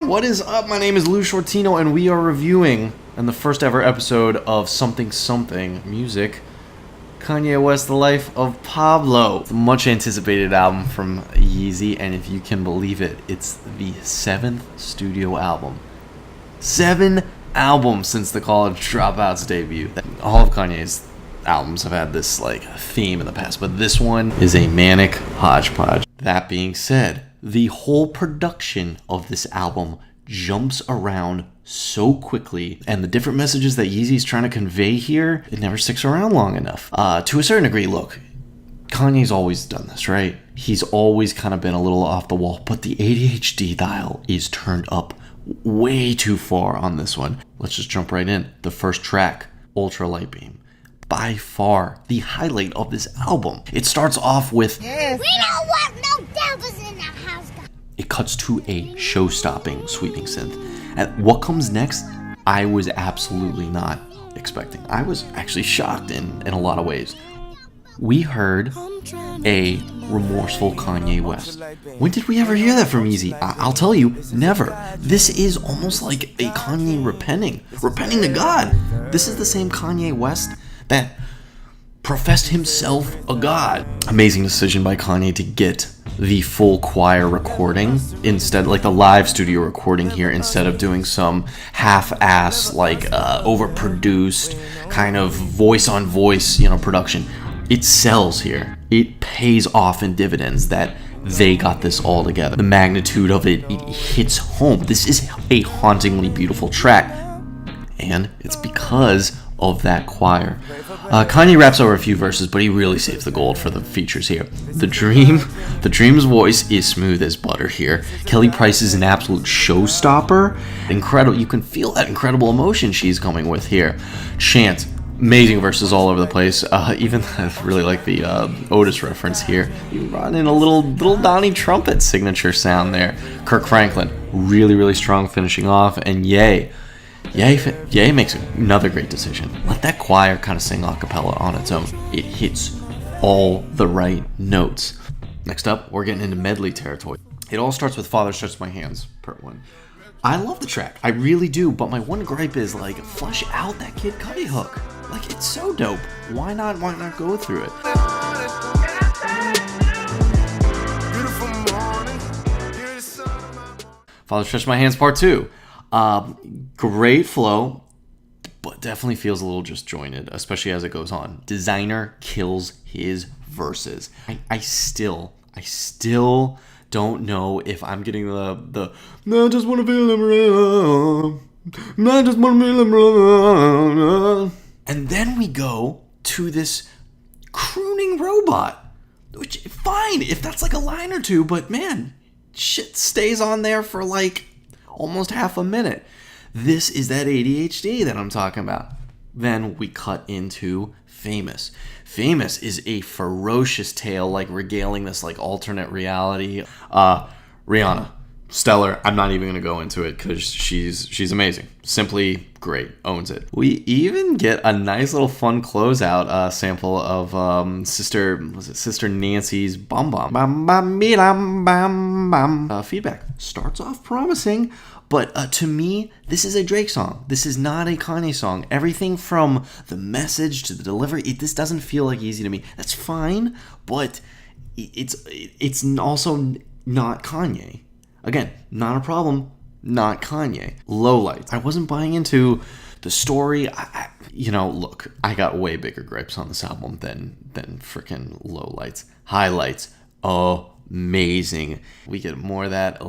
What is up? My name is Lou Shortino, and we are reviewing, in the first ever episode of Something Something Music, Kanye West, The Life of Pablo. It's a much anticipated album from Yeezy, and if you can believe it, it's the 7th studio album. 7 albums since the College Dropout's debut. All of Kanye's albums have had this theme in the past, but this one is a manic hodgepodge. That being said, the whole production of this album jumps around so quickly, and the different messages that Yeezy's trying to convey here, it never sticks around long enough. To a certain degree, look, Kanye's always done this, right? He's always kind of been a little off the wall, but the ADHD dial is turned up way too far on this one. Let's just jump right in. The first track, Ultra Light Beam. By far the highlight of this album. It starts off with, We don't want no devils in the house. It cuts to a show-stopping sweeping synth. And what comes next, I was absolutely not expecting. I was actually shocked in a lot of ways. We heard a remorseful Kanye West. When did we ever hear that from Yeezy? I'll tell you, never. This is almost like a Kanye repenting to God. This is the same Kanye West that professed himself a god. Amazing decision by Kanye to get the full choir recording instead, like the live studio recording here, instead of doing some half-ass, overproduced kind of voice-on-voice, production. It sells here. It pays off in dividends that they got this all together. The magnitude of it hits home. This is a hauntingly beautiful track, and it's because of that choir. Kanye raps over a few verses, but he really saves the gold for the features here. The Dream's voice is smooth as butter here. Kelly Price is an absolute showstopper. Incredible. You can feel that incredible emotion she's coming with here. Chant, amazing verses all over the place. Even I really like the Otis reference here. You brought in a little Donnie trumpet signature sound there. Kirk Franklin, really strong finishing off, and Ye makes another great decision. Let that choir kind of sing a cappella on its own. It hits all the right notes. Next up, we're getting into medley territory. It all starts with Father Stretch My Hands, part 1. I love the track, I really do, but my one gripe is, flush out that Kid Cudi hook. It's so dope. Why not go through it? Father Stretch My Hands, part 2. Great flow, but definitely feels a little disjointed, especially as it goes on. Designer kills his verses. I still don't know if I'm getting the I just want to feel him around. I just want to feel him around. And then we go to this crooning robot, which, fine, if that's a line or two, but man, shit stays on there for almost half a minute. This is that ADHD that I'm talking about. Then we cut into Famous. Famous is a ferocious tale, regaling this alternate reality. Rihanna, stellar. I'm not even gonna go into it because she's amazing. Simply great. Owns it. We even get a nice little fun closeout sample of Sister Nancy's Bum Bum. Bum bum be dum bum bum. Feedback starts off promising, but to me, this is a Drake song. This is not a Kanye song. Everything from the message to the delivery, this doesn't feel Yeezy to me. That's fine, but it's also not Kanye. Again, not a problem, not Kanye. Lowlights. I wasn't buying into the story. Look, I got way bigger gripes on this album than freaking lowlights. Highlights, amazing. We get more of that,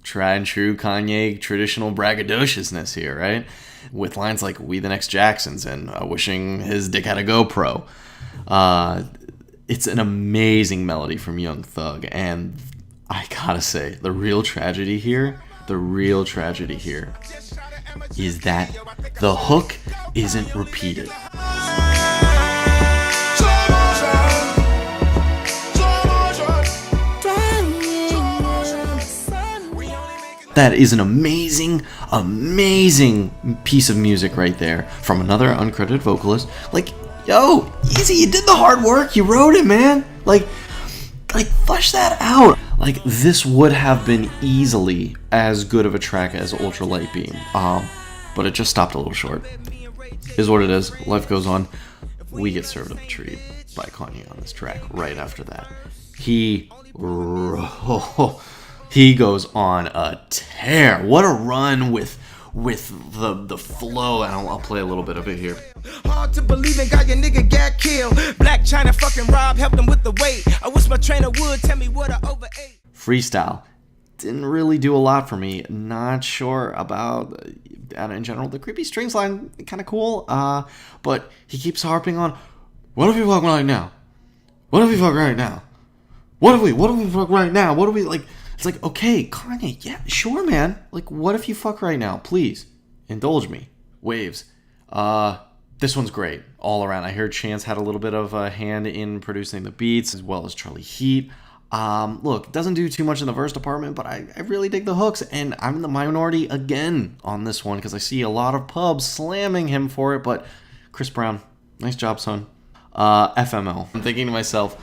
tried and true Kanye traditional braggadociousness here, right? With lines like "We the next Jacksons" and wishing his dick had a GoPro. It's an amazing melody from Young Thug, and I gotta say, the real tragedy here is that the hook isn't repeated. That is an amazing piece of music right there from another uncredited vocalist. Yo, Yeezy, you did the hard work. You wrote it, man. Flesh that out. Like, this would have been easily as good of a track as Ultra Light Beam, but it just stopped a little short. Is what it is. Life goes on. We get served up a treat by Kanye on this track right after that. He goes on a tear. What a run with the flow, and I'll play a little bit of it here. Hard to believe in, got your nigga got killed. Black China fucking Rob helped him with the weight. I wish my trainer would tell me what I overate. Freestyle didn't really do a lot for me. Not sure about in general. The creepy strings line kind of cool, but he keeps harping on, what if we fuck right now? What if we fuck right now? What if we fuck right now? What do we like? It's like, okay, Kanye, yeah, sure, man. Like, what if you fuck right now? Please, indulge me. Waves. This one's great all around. I heard Chance had a little bit of a hand in producing the beats, as well as Charlie Heat. Look, doesn't do too much in the verse department, but I really dig the hooks, and I'm in the minority again on this one, because I see a lot of pubs slamming him for it, but Chris Brown, nice job, son. FML. I'm thinking to myself,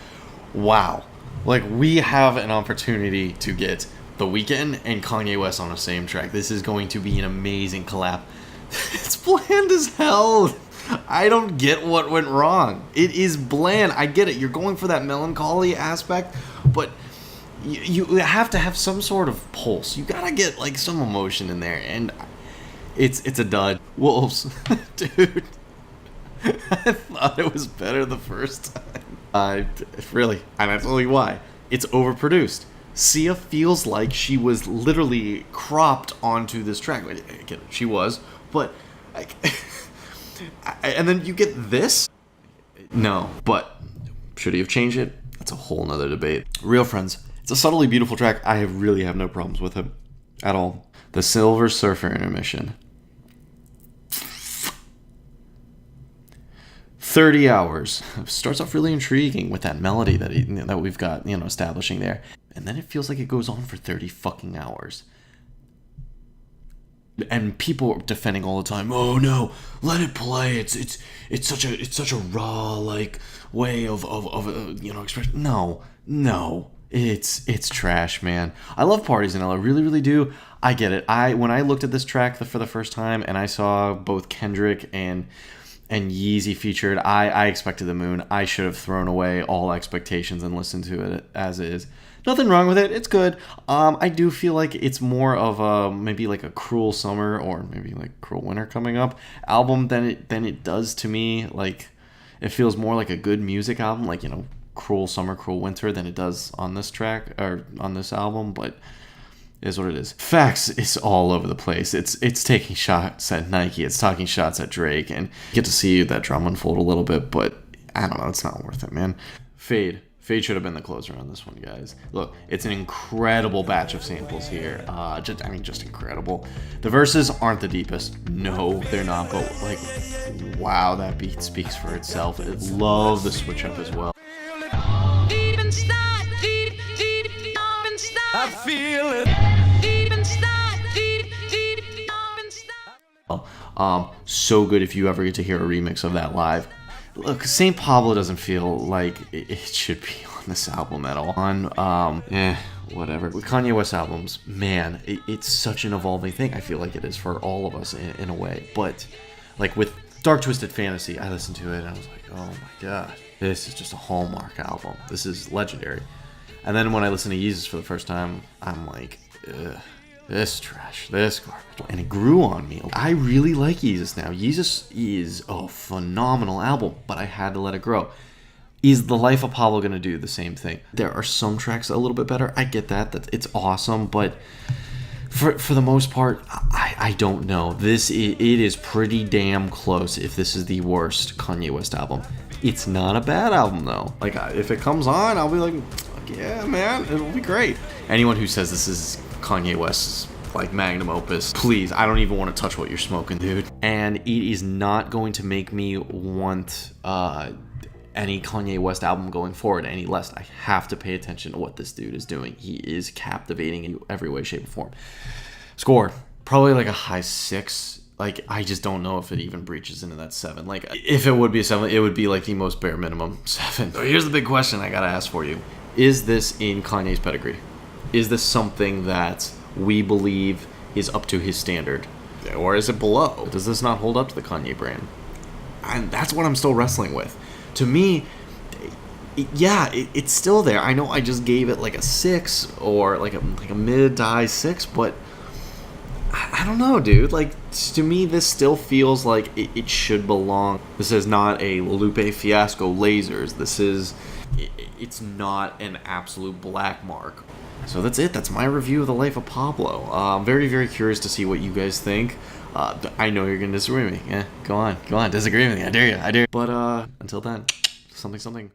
wow. Like, we have an opportunity to get The Weeknd and Kanye West on the same track. This is going to be an amazing collab. It's bland as hell. I don't get what went wrong. It is bland. I get it. You're going for that melancholy aspect, but you have to have some sort of pulse. You gotta get, like, some emotion in there, and it's a dud. Wolves. Dude. I thought it was better the first time. Really, and I tell you why. It's overproduced. Sia feels like she was literally cropped onto this track. Again, she was, but like, and then you get this. No, but should he have changed it? That's a whole nother debate. Real Friends. It's a subtly beautiful track. I really have no problems with it at all. The Silver Surfer intermission. 30 hours. Starts off really intriguing with that melody that we've got, establishing there. And then it feels like it goes on for 30 fucking hours. And people are defending all the time, oh no, let it play. It's such a raw, like, way of expression. No. It's trash, man. I love Parties in LA, really, really do. I get it. When I looked at this track for the first time and I saw both Kendrick and Yeezy featured, I expected the moon. I should have thrown away all expectations and listened to it as is. Nothing wrong with it. It's good. I do feel like it's more of maybe like a Cruel Summer or maybe like Cruel Winter coming up album than it does to me. Like, it feels more like a good music album, like, Cruel Summer, Cruel Winter, than it does on this track or on this album. But is what it is. Facts is all over the place. It's taking shots at Nike. It's taking shots at Drake, and you get to see that drama unfold a little bit, but I don't know. It's not worth it, man. Fade should have been the closer on this one, guys. Look, it's an incredible batch of samples here. Just incredible. The verses aren't the deepest. No, they're not. But like, wow, that beat speaks for itself. I love the switch up as well. I feel it. So good if you ever get to hear a remix of that live. Look, St. Pablo doesn't feel like it should be on this album at all. Whatever. With Kanye West albums, man, it's such an evolving thing. I feel like it is for all of us in a way. But like with Dark Twisted Fantasy, I listened to it and I was like, oh my god, this is just a Hallmark album. This is legendary. And then when I listened to Yeezus for the first time, I'm like, ugh, this trash, this garbage. And it grew on me. I really like Yeezus now. Yeezus is a phenomenal album, but I had to let it grow. Is The Life of Pablo going to do the same thing? There are some tracks a little bit better. I get that it's awesome, but for the most part, I don't know. It is pretty damn close if this is the worst Kanye West album. It's not a bad album, though. Like, if it comes on, I'll be like, yeah, man, it'll be great. Anyone who says this is Kanye West's, like, magnum opus, please, I don't even want to touch what you're smoking, dude. And it is not going to make me want any Kanye West album going forward any less. I have to pay attention to what this dude is doing. He is captivating in every way, shape, or form. Score, probably like a high 6. Like, I just don't know if it even breaches into that 7. Like, if it would be a 7, it would be like the most bare minimum 7. So here's the big question I gotta ask for you. Is this in Kanye's pedigree? Is this something that we believe is up to his standard? Or is it below? Does this not hold up to the Kanye brand? And that's what I'm still wrestling with. To me, it's still there. I know I just gave it like a 6 or like a mid to high 6, but I don't know, dude. Like, to me, this still feels like it should belong. This is not a Lupe Fiasco lasers. It's not an absolute black mark. So that's it. That's my review of the life of Pablo. I'm very, very curious to see what you guys think. I know you're going to disagree with me. Yeah, go on. Disagree with me. I dare you. But until then, something.